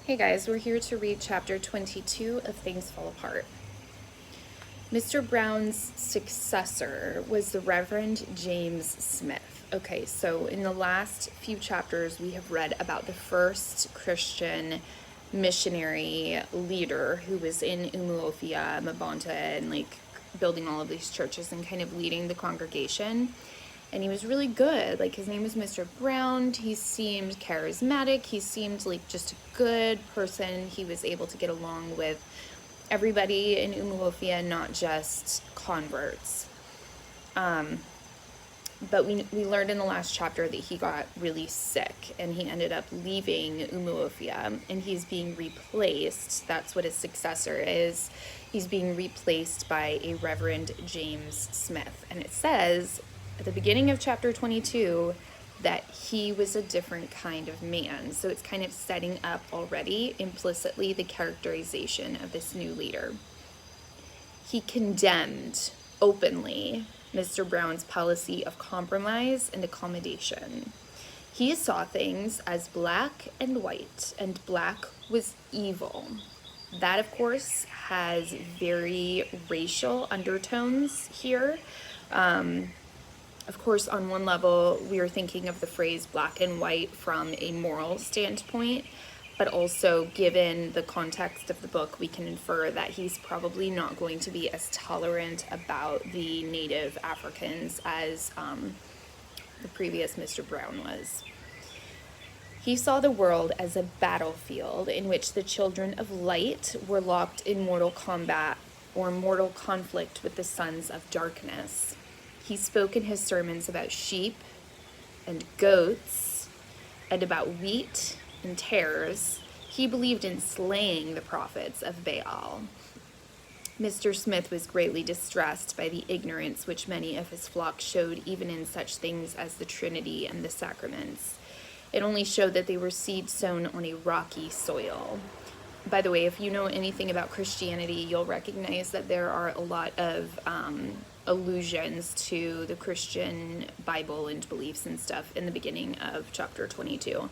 Hey guys, we're here to read chapter 22 of Things Fall Apart. Mr. Brown's successor was the Reverend James Smith. Okay, so in the last few chapters, we have read about the first Christian missionary leader who was in Umuofia, Mabonta, and building all of these churches and kind of leading the congregation. And he was really good. His name was Mr. Brown. He seemed charismatic. He seemed like just a good person. He was able to get along with everybody in Umuofia, not just converts. But we learned in the last chapter that he got really sick and he ended up leaving Umuofia and he's being replaced. That's what his successor is. He's being replaced by a Reverend James Smith. And it says at the beginning of chapter 22 that he was a different kind of man. So it's kind of setting up already implicitly the characterization of this new leader. He condemned openly Mr. Brown's policy of compromise and accommodation. He saw things as black and white, and black was evil. That, of course, has very racial undertones here. Of course, on one level, we are thinking of the phrase black and white from a moral standpoint, but also given the context of the book, we can infer that he's probably not going to be as tolerant about the native Africans as the previous Mr. Brown was. He saw the world as a battlefield in which the children of light were locked in mortal combat or mortal conflict with the sons of darkness. He spoke in his sermons about sheep and goats and about wheat and tares. He believed in slaying the prophets of Baal. Mr. Smith was greatly distressed by the ignorance which many of his flock showed even in such things as the Trinity and the sacraments. It only showed that they were seed sown on a rocky soil. By the way, if you know anything about Christianity, you'll recognize that there are a lot of allusions to the Christian Bible and beliefs and stuff in the beginning of chapter 22.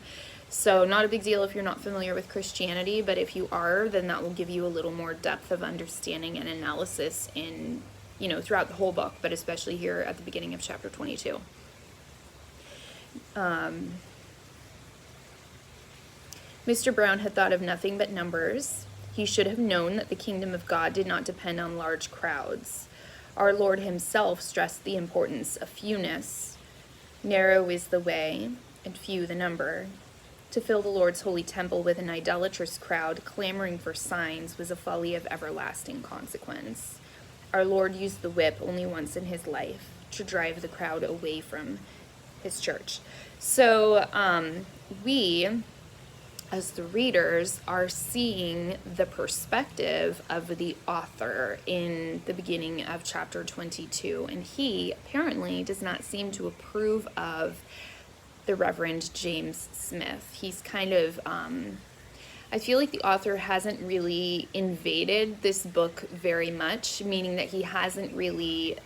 So not a big deal if you're not familiar with Christianity, but if you are, then that will give you a little more depth of understanding and analysis in, throughout the whole book, but especially here at the beginning of chapter 22. Mr. Brown had thought of nothing but numbers. He should have known that the kingdom of God did not depend on large crowds. Our Lord himself stressed the importance of fewness. Narrow is the way, and few the number. To fill the Lord's holy temple with an idolatrous crowd clamoring for signs was a folly of everlasting consequence. Our Lord used the whip only once in his life to drive the crowd away from his church. So we, as the readers, are seeing the perspective of the author in the beginning of chapter 22, and he apparently does not seem to approve of the Reverend James Smith. He's kind of, I feel like the author hasn't really invaded this book very much, meaning that he hasn't really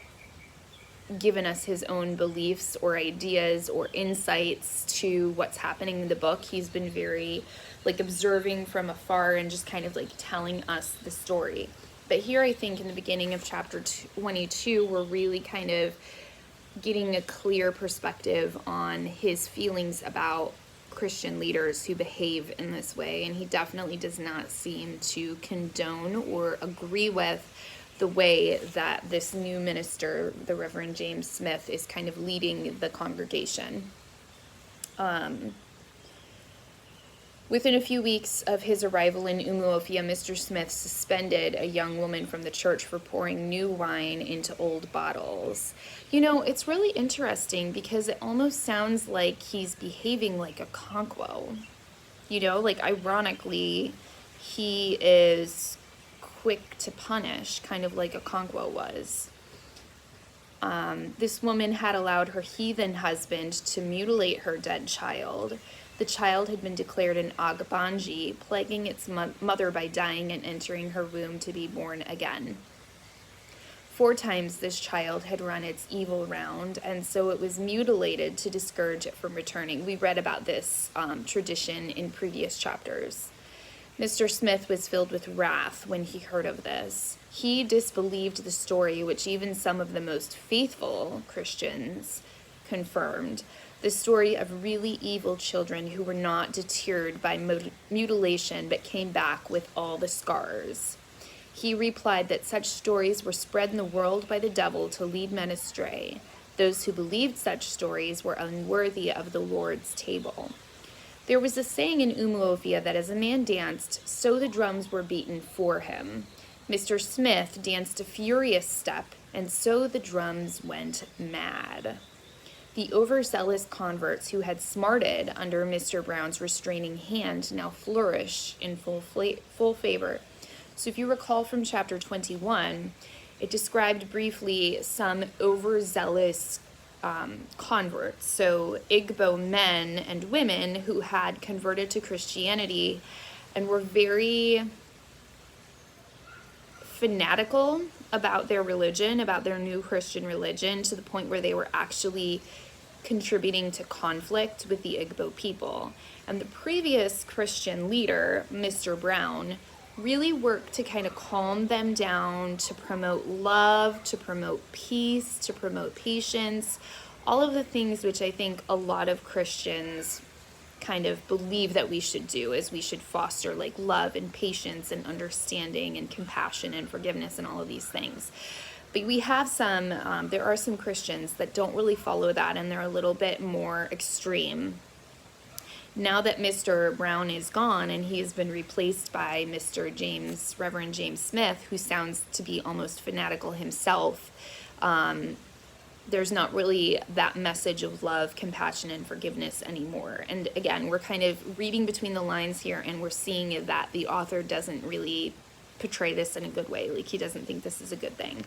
given us his own beliefs or ideas or insights to what's happening in the book. He's been very observing from afar and just kind of telling us the story. But here I think in the beginning of chapter 22, we're really kind of getting a clear perspective on his feelings about Christian leaders who behave in this way. And he definitely does not seem to condone or agree with the way that this new minister, the Reverend James Smith, is kind of leading the congregation. Within a few weeks of his arrival in Umuofia, Mr. Smith suspended a young woman from the church for pouring new wine into old bottles. It's really interesting because it almost sounds like he's behaving like a conquo. Ironically, he is quick to punish, kind of like a conquo was. This woman had allowed her heathen husband to mutilate her dead child. The child had been declared an Agbanji, plaguing its mother by dying and entering her womb to be born again. 4 times this child had run its evil round, and so it was mutilated to discourage it from returning. We read about this tradition in previous chapters. Mr. Smith was filled with wrath when he heard of this. He disbelieved the story, which even some of the most faithful Christians confirmed, the story of really evil children who were not deterred by mutilation but came back with all the scars. He replied that such stories were spread in the world by the devil to lead men astray. Those who believed such stories were unworthy of the Lord's table. There was a saying in Umuofia that as a man danced, so the drums were beaten for him. Mr. Smith danced a furious step, and so the drums went mad. The overzealous converts who had smarted under Mr. Brown's restraining hand now flourish in full favor. So if you recall from chapter 21, it described briefly some overzealous converts, so Igbo men and women who had converted to Christianity and were very fanatical about their religion, about their new Christian religion, to the point where they were actually contributing to conflict with the Igbo people. And the previous Christian leader, Mr. Brown, really worked to kind of calm them down, to promote love, to promote peace, to promote patience, all of the things which I think a lot of Christians kind of believe that we should do, is we should foster like love and patience and understanding and compassion and forgiveness and all of these things. But we have there are some Christians that don't really follow that, and they're a little bit more extreme. Now that Mr. Brown is gone and he has been replaced by Reverend James Smith, who sounds to be almost fanatical himself, there's not really that message of love, compassion, and forgiveness anymore. And again, we're kind of reading between the lines here, and we're seeing that the author doesn't really portray this in a good way. Like, he doesn't think this is a good thing.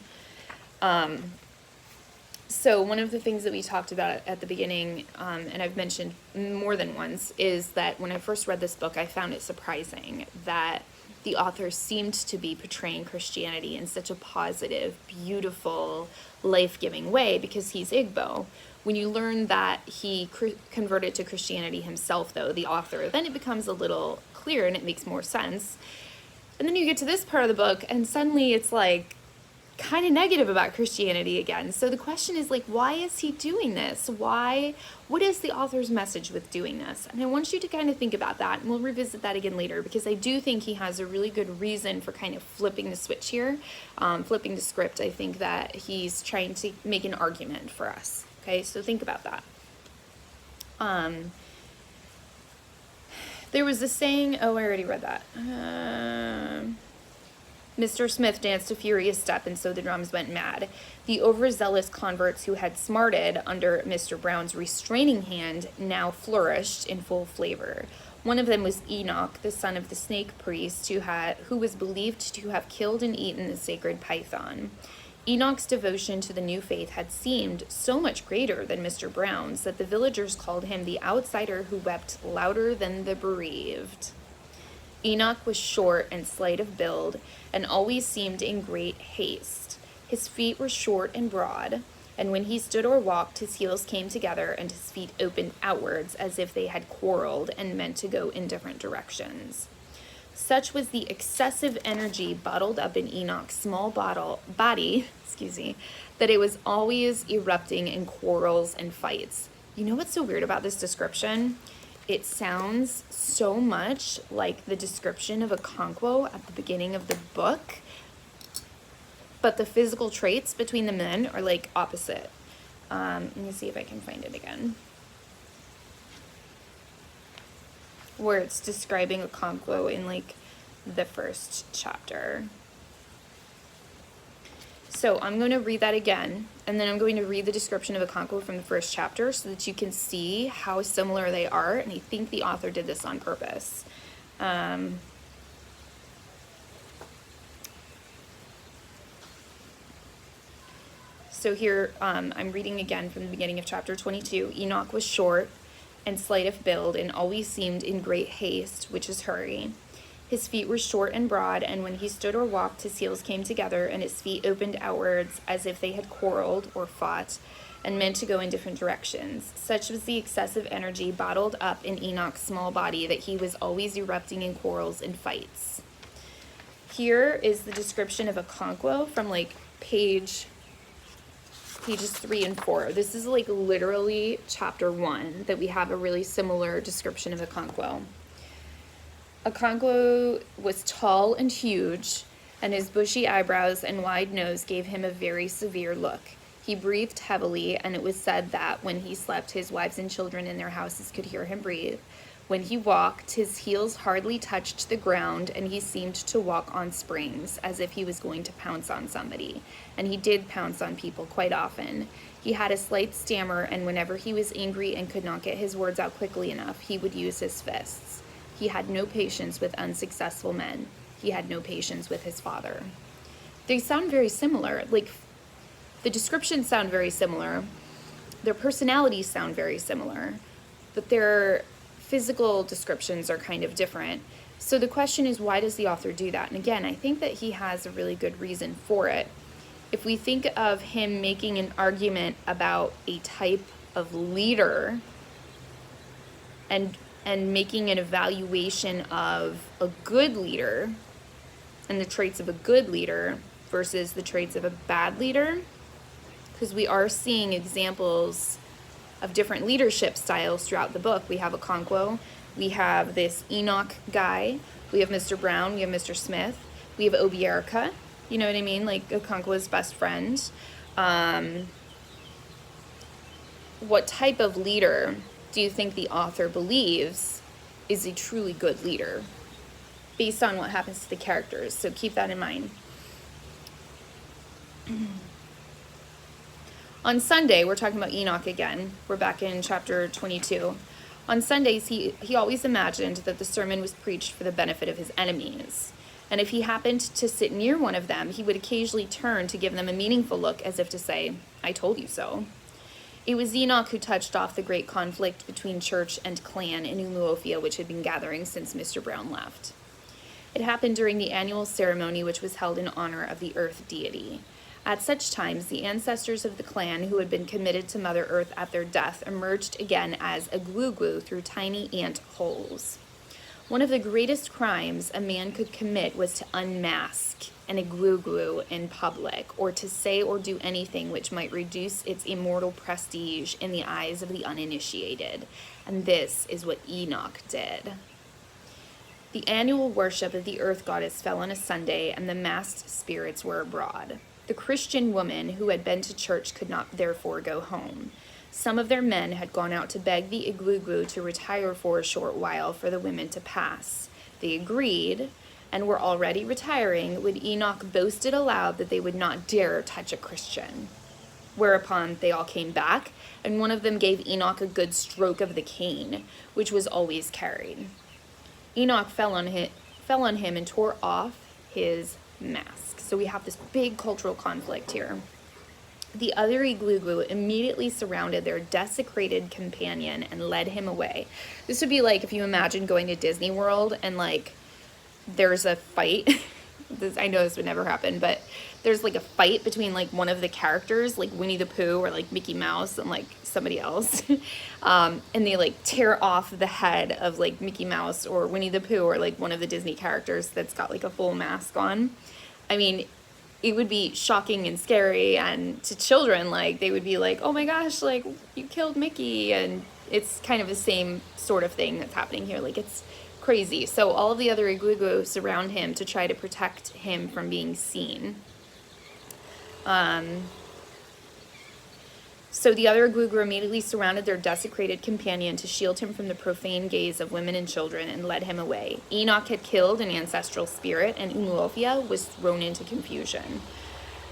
So one of the things that we talked about at the beginning, and I've mentioned more than once, is that when I first read this book, I found it surprising that the author seemed to be portraying Christianity in such a positive, beautiful, life-giving way, because he's Igbo. When you learn that he converted to Christianity himself, though, the author, then it becomes a little clearer and it makes more sense. And then you get to this part of the book, and suddenly it's like kind of negative about Christianity again. So the question is, like, why is he doing this? What is the author's message with doing this? And I want you to kind of think about that, and we'll revisit that again later, because I do think he has a really good reason for kind of flipping the switch here, flipping the script. I think that he's trying to make an argument for us. Okay, so think about that. There was a saying, I already read that. Mr. Smith danced a furious step, and so the drums went mad. The overzealous converts who had smarted under Mr. Brown's restraining hand now flourished in full flavor. One of them was Enoch, the son of the snake priest, who was believed to have killed and eaten the sacred python. Enoch's devotion to the new faith had seemed so much greater than Mr. Brown's that the villagers called him the outsider who wept louder than the bereaved. Enoch was short and slight of build, and always seemed in great haste. His feet were short and broad, and when he stood or walked, his heels came together and his feet opened outwards as if they had quarreled and meant to go in different directions. Such was the excessive energy bottled up in Enoch's small body, that it was always erupting in quarrels and fights. You know what's so weird about this description? It sounds so much like the description of a Okonkwo at the beginning of the book, but the physical traits between the men are like opposite. Let me see if I can find it again. Where it's describing a Okonkwo in like the first chapter. So I'm going to read that again, and then I'm going to read the description of a Okonkwo from the first chapter so that you can see how similar they are, and I think the author did this on purpose. So here, I'm reading again from the beginning of chapter 22. Enoch was short and slight of build, and always seemed in great haste, which is hurry. His feet were short and broad, and when he stood or walked, his heels came together, and his feet opened outwards as if they had quarreled or fought. and meant to go in different directions. Such was the excessive energy bottled up in Enoch's small body that he was always erupting in quarrels and fights. Here is the description of a conquo from like pages 3 and 4. This is like literally chapter 1 that we have a really similar description of a conquo. A conquo was tall and huge, and his bushy eyebrows and wide nose gave him a very severe look. He breathed heavily, and it was said that when he slept, his wives and children in their houses could hear him breathe. When he walked, his heels hardly touched the ground, and he seemed to walk on springs, as if he was going to pounce on somebody. And he did pounce on people quite often. He had a slight stammer, and whenever he was angry and could not get his words out quickly enough, he would use his fists. He had no patience with unsuccessful men. He had no patience with his father. They sound very similar. Like, the descriptions sound very similar. Their personalities sound very similar. But their physical descriptions are kind of different. So the question is, why does the author do that? And again, I think that he has a really good reason for it. If we think of him making an argument about a type of leader and making an evaluation of a good leader and the traits of a good leader versus the traits of a bad leader, because we are seeing examples of different leadership styles throughout the book. We have a conquo, we have this Enoch guy, we have Mr. Brown, we have Mr. Smith, we have Obierica, you know what I mean, like a conquo's best friend. What type of leader do you think the author believes is a truly good leader based on what happens to the characters? So keep that in mind. On Sunday, we're talking about Enoch again. We're back in chapter 22. On Sundays, he always imagined that the sermon was preached for the benefit of his enemies. And if he happened to sit near one of them, he would occasionally turn to give them a meaningful look as if to say, "I told you so." It was Enoch who touched off the great conflict between church and clan in Umuofia, which had been gathering since Mr. Brown left. It happened during the annual ceremony, which was held in honor of the earth deity. At such times, the ancestors of the clan who had been committed to Mother Earth at their death emerged again as Igwugwu through tiny ant holes. One of the greatest crimes a man could commit was to unmask an Igwugwu in public, or to say or do anything which might reduce its immortal prestige in the eyes of the uninitiated. And this is what Enoch did. The annual worship of the earth goddess fell on a Sunday, and the masked spirits were abroad. The Christian woman who had been to church could not therefore go home. Some of their men had gone out to beg the Igwugwu to retire for a short while for the women to pass. They agreed, and were already retiring when Enoch boasted aloud that they would not dare touch a Christian. Whereupon they all came back, and one of them gave Enoch a good stroke of the cane, which was always carried. Enoch fell on him and tore off his mask. So we have this big cultural conflict here. The other Igwugwu immediately surrounded their desecrated companion and led him away. This would be like if you imagine going to Disney World and like there's a fight. I know this would never happen, but there's like a fight between like one of the characters, like Winnie the Pooh or like Mickey Mouse and like somebody else. And they like tear off the head of like Mickey Mouse or Winnie the Pooh or like one of the Disney characters that's got like a full mask on. I mean, it would be shocking and scary, and to children, like, they would be like, oh my gosh, like, you killed Mickey, and it's kind of the same sort of thing that's happening here. Like, it's crazy. So all of the other Igwugwu surround him to try to protect him from being seen. So the other Igwugwu immediately surrounded their desecrated companion to shield him from the profane gaze of women and children and led him away. Enoch had killed an ancestral spirit, and Umuofia was thrown into confusion.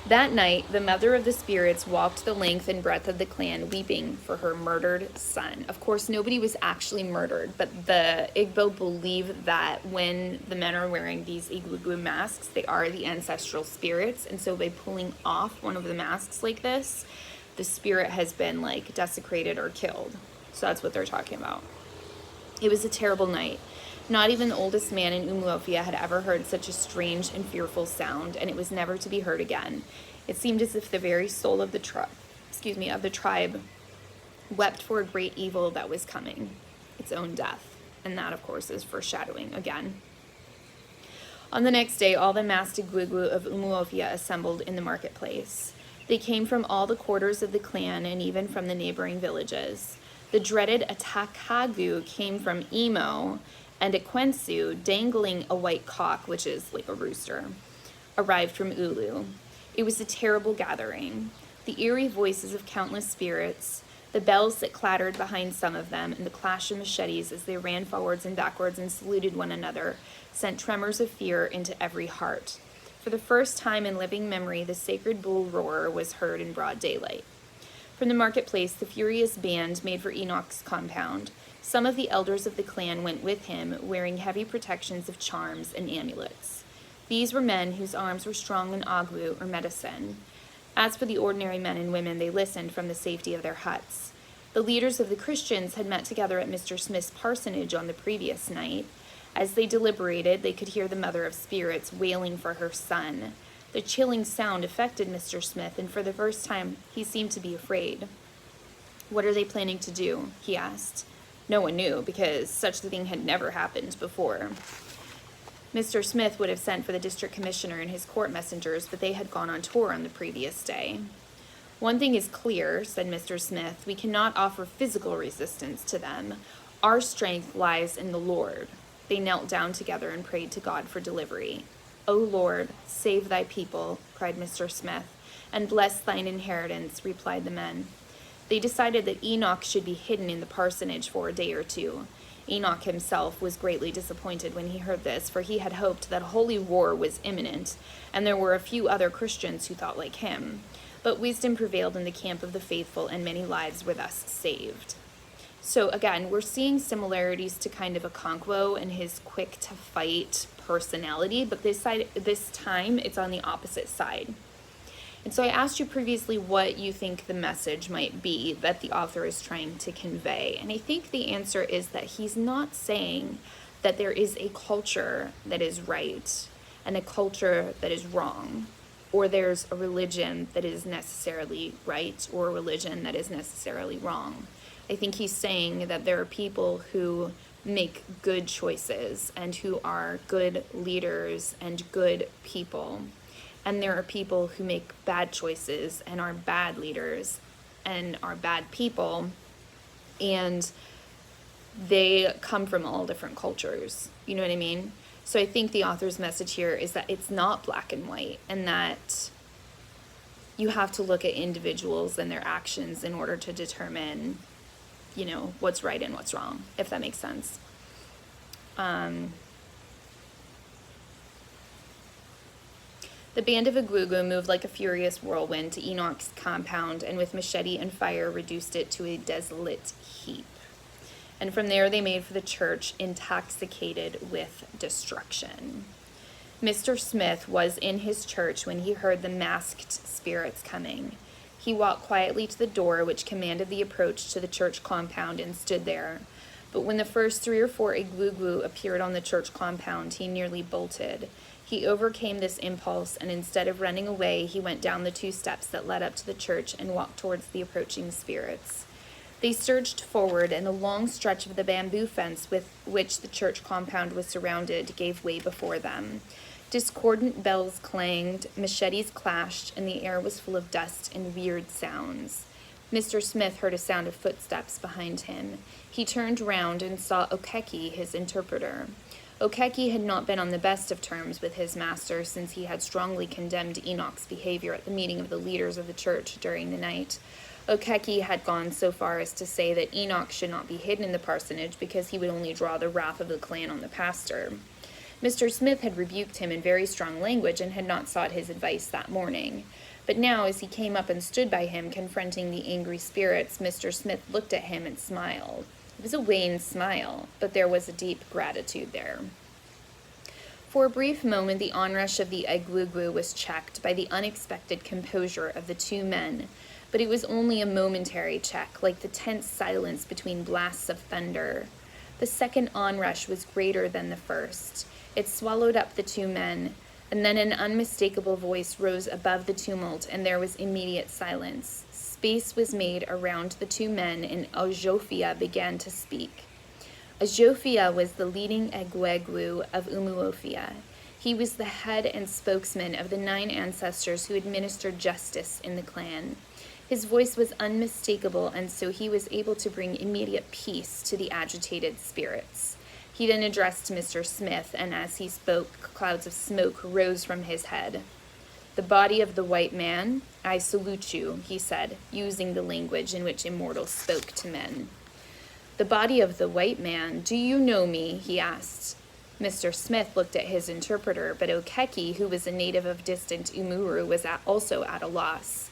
That night, the mother of the spirits walked the length and breadth of the clan, weeping for her murdered son. Of course, nobody was actually murdered, but the Igbo believe that when the men are wearing these Igwugwu masks, they are the ancestral spirits, and so by pulling off one of the masks like this, the spirit has been like desecrated or killed. So that's what they're talking about. It was a terrible night. Not even the oldest man in Umuofia had ever heard such a strange and fearful sound, and it was never to be heard again. It seemed as if the very soul of the tribe of the tribe wept for a great evil that was coming, its own death. And that, of course, is foreshadowing again. On the next day, all the masked Igwugwu of Umuofia assembled in the marketplace. They came from all the quarters of the clan and even from the neighboring villages. The dreaded Atakagu came from Imo, and Ekwensu, dangling a white cock, which is like a rooster, arrived from Ulu. It was a terrible gathering. The eerie voices of countless spirits, the bells that clattered behind some of them, and the clash of machetes as they ran forwards and backwards and saluted one another, sent tremors of fear into every heart. For the first time in living memory, the sacred bull roar was heard in broad daylight. From the marketplace, the furious band made for Enoch's compound. Some of the elders of the clan went with him, wearing heavy protections of charms and amulets. These were men whose arms were strong in agwu, or medicine. As for the ordinary men and women, they listened from the safety of their huts. The leaders of the Christians had met together at Mr. Smith's parsonage on the previous night. As they deliberated, they could hear the mother of spirits wailing for her son. The chilling sound affected Mr. Smith, and for the first time, he seemed to be afraid. "What are they planning to do?" he asked. No one knew, because such a thing had never happened before. Mr. Smith would have sent for the district commissioner and his court messengers, but they had gone on tour on the previous day. "One thing is clear," said Mr. Smith. "We cannot offer physical resistance to them. Our strength lies in the Lord." They knelt down together and prayed to God for delivery. "O Lord, save thy people," cried Mr. Smith, "and bless thine inheritance," replied the men. They decided that Enoch should be hidden in the parsonage for a day or two. Enoch himself was greatly disappointed when he heard this, for he had hoped that holy war was imminent, and there were a few other Christians who thought like him. But wisdom prevailed in the camp of the faithful, and many lives were thus saved. So again, we're seeing similarities to kind of Okonkwo and his quick-to-fight personality, but this time it's on the opposite side. And so I asked you previously what you think the message might be that the author is trying to convey. And I think the answer is that he's not saying that there is a culture that is right and a culture that is wrong, or there's a religion that is necessarily right or a religion that is necessarily wrong. I think he's saying that there are people who make good choices and who are good leaders and good people. And there are people who make bad choices and are bad leaders and are bad people. And they come from all different cultures. You know what I mean? So I think the author's message here is that it's not black and white, and that you have to look at individuals and their actions in order to determine, you know, what's right and what's wrong, if that makes sense. The band of Igwugwu moved like a furious whirlwind to Enoch's compound, and with machete and fire reduced it to a desolate heap. And from there they made for the church, intoxicated with destruction. Mr. Smith was in his church when he heard the masked spirits coming. He walked quietly to the door which commanded the approach to the church compound and stood there. But when the first 3 or 4 Igwugwu appeared on the church compound, he nearly bolted. He overcame this impulse, and instead of running away, he went down the 2 steps that led up to the church and walked towards the approaching spirits. They surged forward, and the long stretch of the bamboo fence with which the church compound was surrounded gave way before them. Discordant bells clanged, machetes clashed, and the air was full of dust and weird sounds. Mr. Smith heard a sound of footsteps behind him. He turned round and saw Okeki, his interpreter. Okeki had not been on the best of terms with his master since he had strongly condemned Enoch's behavior at the meeting of the leaders of the church during the night. Okeki had gone so far as to say that Enoch should not be hidden in the parsonage because he would only draw the wrath of the clan on the pastor. Mr. Smith had rebuked him in very strong language and had not sought his advice that morning. But now, as he came up and stood by him, confronting the angry spirits, Mr. Smith looked at him and smiled. It was a wan smile, but there was a deep gratitude there. For a brief moment, the onrush of the Igwugwu was checked by the unexpected composure of the 2 men, but it was only a momentary check, like the tense silence between blasts of thunder. The second onrush was greater than the first. It swallowed up the 2 men, and then an unmistakable voice rose above the tumult, and there was immediate silence. space was made around the two men, and Ajophia began to speak. Ajophia was the leading Egwegwu of Umuofia. He was the head and spokesman of the 9 ancestors who administered justice in the clan. His voice was unmistakable, and so he was able to bring immediate peace to the agitated spirits. He then addressed Mr. Smith, and as he spoke, clouds of smoke rose from his head. "The body of the white man, I salute you," he said, using the language in which immortals spoke to men. "The body of the white man, do you know me?" he asked. Mr. Smith looked at his interpreter, but Okeki, who was a native of distant Umuru, was also at a loss.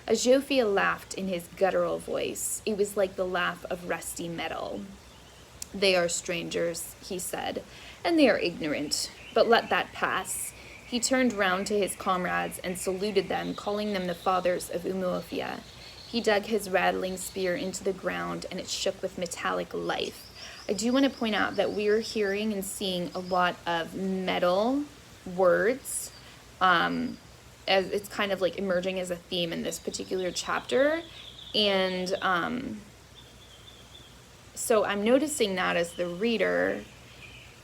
Ajophia laughed in his guttural voice. It was like the laugh of rusty metal. "They are strangers," he said, "and they are ignorant, but let that pass." He turned round to his comrades and saluted them, calling them the fathers of Umuofia. He dug his rattling spear into the ground, and it shook with metallic life. I do want to point out that we're hearing and seeing a lot of metal words, as it's kind of like emerging as a theme in this particular chapter. And so I'm noticing that as the reader,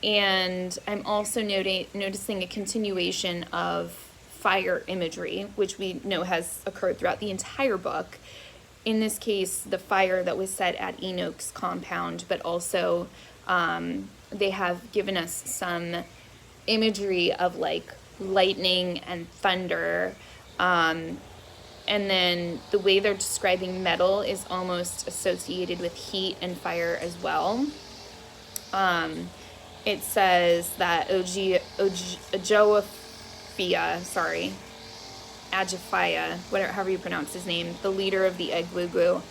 and I'm also noticing a continuation of fire imagery, which we know has occurred throughout the entire book. In this case, the fire that was set at Enoch's compound, but also they have given us some imagery of like lightning and thunder. And then the way they're describing metal is almost associated with heat and fire as well. It says that Ajophia, whatever, however you pronounce his name, the leader of the Egwegwu,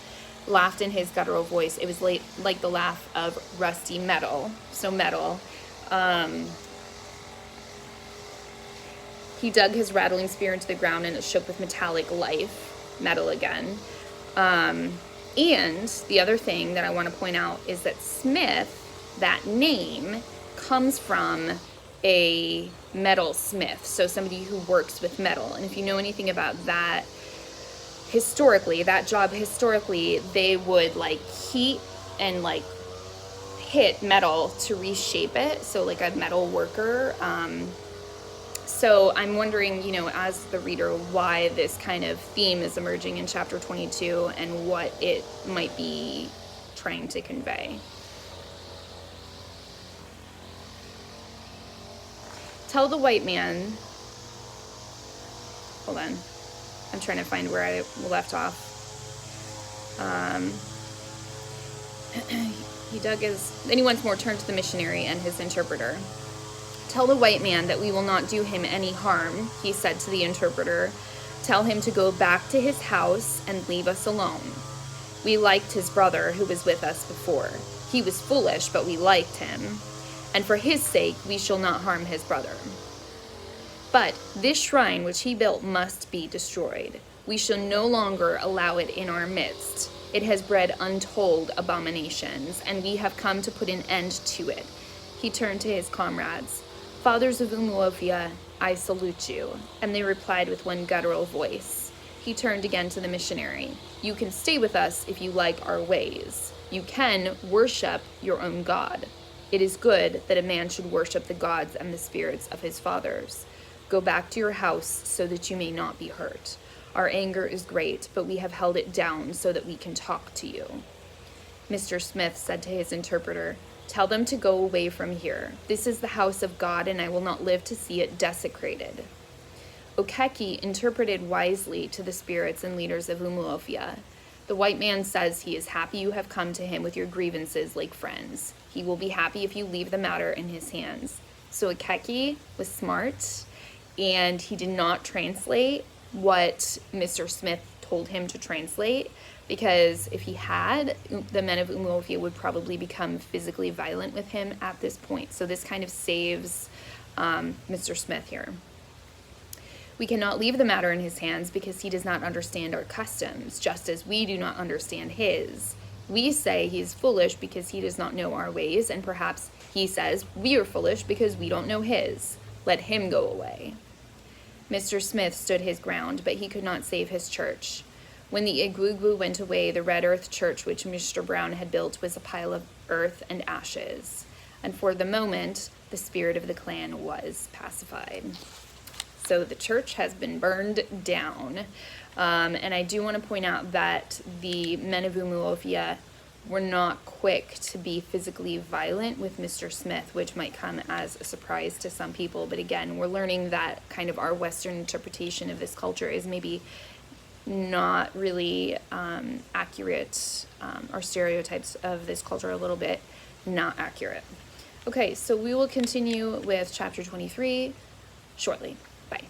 laughed in his guttural voice. It was like the laugh of rusty metal. So metal. He dug his rattling spear into the ground, and it shook with metallic life. Metal again. And the other thing that I want to point out is that Smith, that name, comes from a metal smith, so somebody who works with metal. And if you know anything about that, that job historically, they would like heat and like hit metal to reshape it, so like a metal worker. So I'm wondering, as the reader, why this kind of theme is emerging in chapter 22 and what it might be trying to convey. "Tell the white man," hold on, I'm trying to find where I left off. Then he once more turned to the missionary and his interpreter. "Tell the white man that we will not do him any harm," he said to the interpreter. "Tell him to go back to his house and leave us alone. We liked his brother who was with us before. He was foolish, but we liked him. And for his sake, we shall not harm his brother. But this shrine which he built must be destroyed. We shall no longer allow it in our midst. It has bred untold abominations, and we have come to put an end to it." He turned to his comrades. "Fathers of Umuofia, I salute you." And they replied with one guttural voice. He turned again to the missionary. "You can stay with us if you like our ways. You can worship your own God. It is good that a man should worship the gods and the spirits of his fathers. Go back to your house so that you may not be hurt. Our anger is great, but we have held it down so that we can talk to you." Mr. Smith said to his interpreter, "Tell them to go away from here. This is the house of God, and I will not live to see it desecrated." Okeki interpreted wisely to the spirits and leaders of Umuofia. "The white man says he is happy you have come to him with your grievances like friends. He will be happy if you leave the matter in his hands." So Okeki was smart, and he did not translate what Mr. Smith told him to translate, because if he had, the men of Umuofia would probably become physically violent with him at this point. So this kind of saves Mr. Smith here. "We cannot leave the matter in his hands because he does not understand our customs, just as we do not understand his. We say he is foolish because he does not know our ways, and perhaps he says we are foolish because we don't know his. Let him go away." Mr. Smith stood his ground, but he could not save his church. When the Igwugwu went away, the red earth church which Mr. Brown had built was a pile of earth and ashes. And for the moment, the spirit of the clan was pacified. So the church has been burned down. And I do want to point out that the men of Umuofia were not quick to be physically violent with Mr. Smith, which might come as a surprise to some people. But again, we're learning that kind of our Western interpretation of this culture is maybe not really accurate. Our stereotypes of this culture are a little bit not accurate. Okay, so we will continue with chapter 23 shortly. Bye.